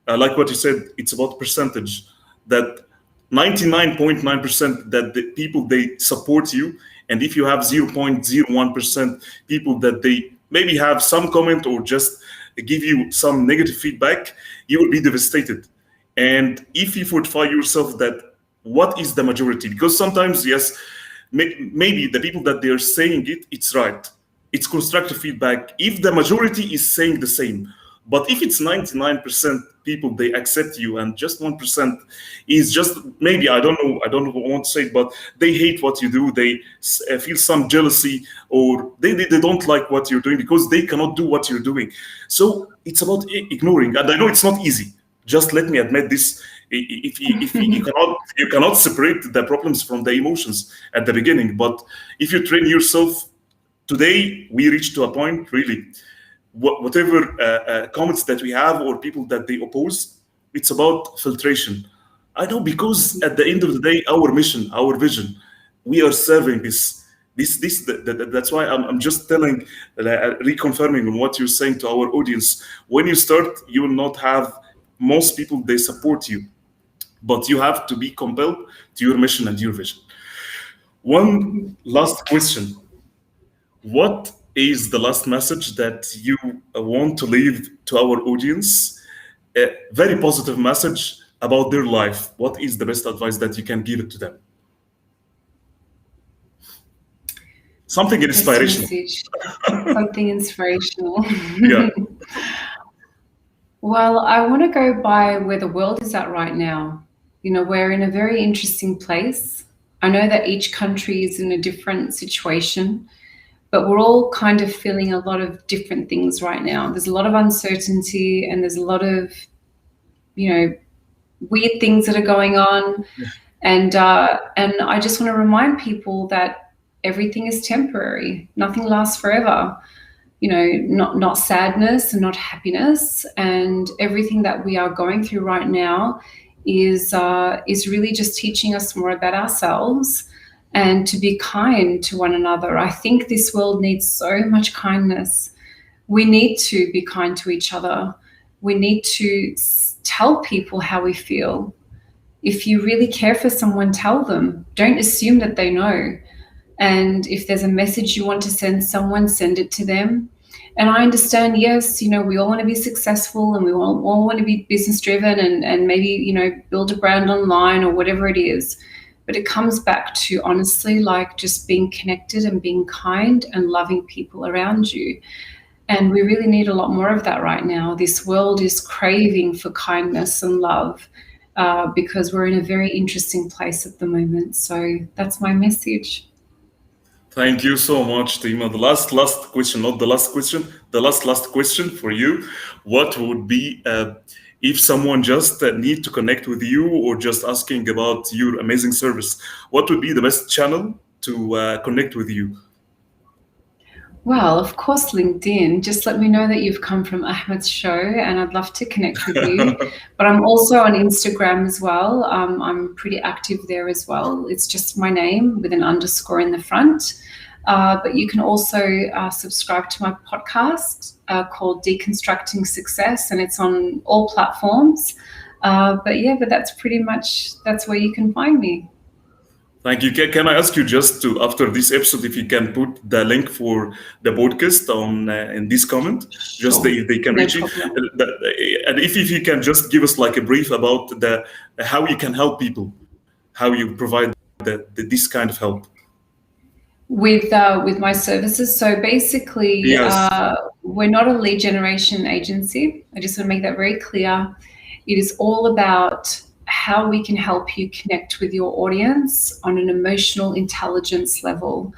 like what you said, it's about percentage. That 99.9% that the people they support you, and if you have 0.01% people that they maybe have some comment or just give you some negative feedback, you will be devastated. And if you fortify yourself that what is the majority, because sometimes, yes, maybe the people that they are saying it's right, it's constructive feedback if the majority is saying the same. But if it's 99% people they accept you and just 1% is just maybe, I don't want to say it, but they hate what you do, they feel some jealousy, or they don't like what you're doing because they cannot do what you're doing. So it's about ignoring, and I know it's not easy. Just let me admit this. If you cannot separate the problems from the emotions at the beginning, but if you train yourself, today we reach to a point really, whatever comments that we have or people that they oppose, it's about filtration. I know, because at the end of the day, our mission, our vision, we are serving that's why I'm just telling, reconfirming on what you're saying to our audience. When you start, you will not have most people they support you, but you have to be compelled to your mission and your vision. One last question: what is the last message that you want to leave to our audience? A very positive message about their life. What is the best advice that you can give it to them? Something Best inspirational. message, something inspirational. Yeah. Well, I want to go by where the world is at right now. We're in a very interesting place. I know that each country is in a different situation, but we're all kind of feeling a lot of different things right now. There's a lot of uncertainty, and there's a lot of, weird things that are going on. And I just want to remind people that everything is temporary. Nothing lasts forever. Not sadness and not happiness, and everything that we are going through right now is really just teaching us more about ourselves and to be kind to one another. I think this world needs so much kindness. We need to be kind to each other. We need to tell people how we feel. If you really care for someone, tell them. Don't assume that they know. And if there's a message you want to send someone, send it to them. And I understand, yes, we all want to be successful, and we all want to be business driven, and maybe, build a brand online or whatever it is. But it comes back to, honestly, like just being connected and being kind and loving people around you. And we really need a lot more of that right now. This world is craving for kindness and love, because we're in a very interesting place at the moment. So that's my message. Thank you so much, Tima. The last question, not the last question, the last question for you. What would be, if someone just need to connect with you or just asking about your amazing service, what would be the best channel to connect with you? Well, of course, LinkedIn. Just let me know that you've come from Ahmed's show, and I'd love to connect with you. But I'm also on Instagram as well. I'm pretty active there as well. It's just my name with an underscore in the front. But you can also subscribe to my podcast called Deconstructing Success, and it's on all platforms. But that's where you can find me. Thank you. Can I ask you just to, after this episode, if you can put the link for the podcast on in this comment, just Sure. they can No reach it, problem. and if you can just give us like a brief about the how you can help people, how you provide this kind of help. With my services. So basically, Yes. we're not a lead generation agency. I just want to make that very clear. It is all about how we can help you connect with your audience on an emotional intelligence level.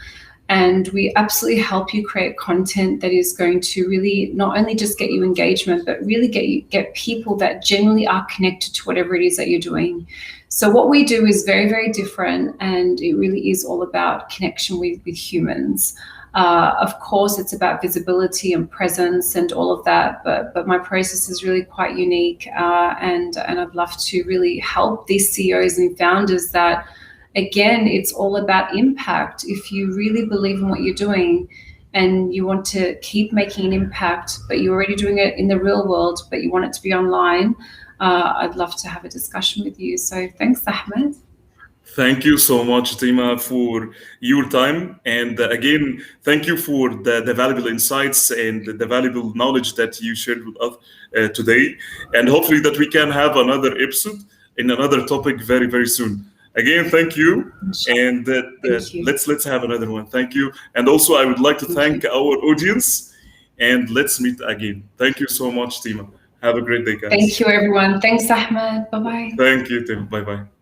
And we absolutely help you create content that is going to really not only just get you engagement, but really get people that genuinely are connected to whatever it is that you're doing. So what we do is very, very different, and it really is all about connection with humans. Of course, it's about visibility and presence and all of that, but my process is really quite unique, and I'd love to really help these CEOs and founders that, again, it's all about impact. If you really believe in what you're doing, and you want to keep making an impact, but you're already doing it in the real world, but you want it to be online, I'd love to have a discussion with you. So thanks, Ahmed. Thank you so much, Tima, for your time. And again, thank you for the valuable insights and the valuable knowledge that you shared with us today. And hopefully that we can have another episode in another topic very, very soon. Again, thank you. And Thank you. let's have another one. Thank you. And also, I would like to Thank thank our audience. And let's meet again. Thank you so much, Tima. Have a great day, guys. Thank you, everyone. Thanks, Ahmed. Bye-bye. Thank you, Tim. Bye bye.